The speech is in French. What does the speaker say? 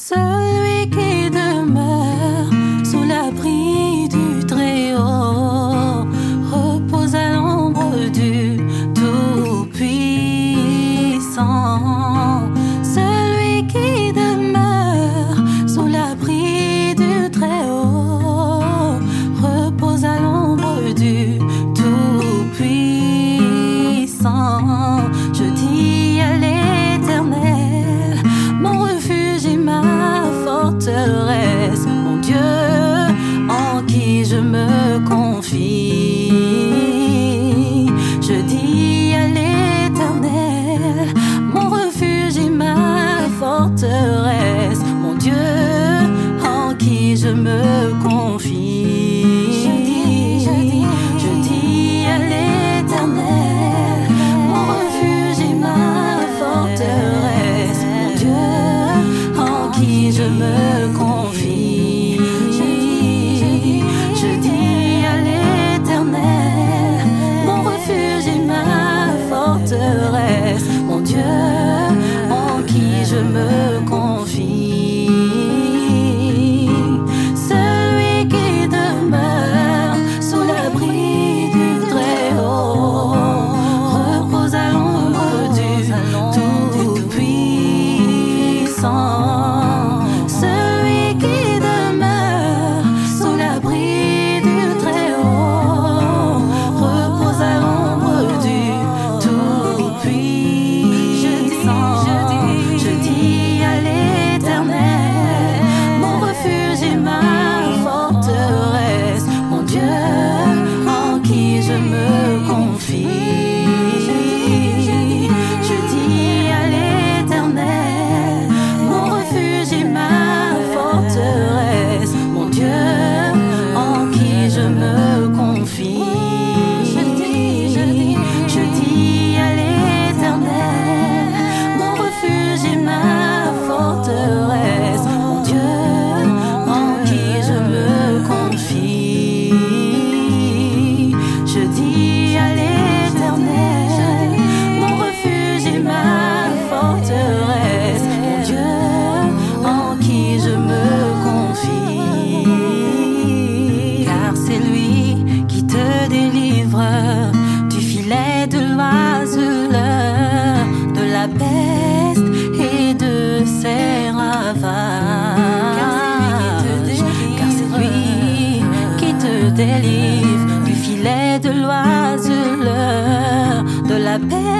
Celui qui demeure sous l'abri du Très-Haut repose à l'ombre du Tout-Puissant. Celui qui demeure sous l'abri du Très-Haut repose à l'ombre du Tout-Puissant. Je dis à l'Éternel, mon refuge et ma forteresse, mon Dieu en qui je me confie. Je dis à l'Éternel, mon refuge et ma forteresse, mon Dieu en qui je me confie. Je dis à l'Éternel, mon refuge et ma forteresse, mon Dieu en qui je me confie. Je dis à l'Éternel, mon refuge et ma forteresse, mon Dieu en qui je me confie. Celui qui demeure sous l'abri du Très-Haut repose à l'ombre du Tout-Puissant. Celui qui demeure sous l'abri du Très-Haut repose à l'ombre du Tout-Puissant. Je dis à l'Éternel, mon refuge et ma forteresse, mon Dieu en qui je me confie. Je dis à l'Éternel, mon refuge et ma forteresse, mon Dieu en qui je me confie. Je dis à l'Éternel, mon refuge et ma forteresse, mon Dieu en qui je me confie. Je dis à l'Éternel, mon refuge et ma forteresse, mon Dieu en qui je me confie. Car c'est lui qui te délivre du filet de l'oiseleur, de la peste et de ses ravages. Car c'est lui qui te délivre du filet de l'oiseleur, de la peste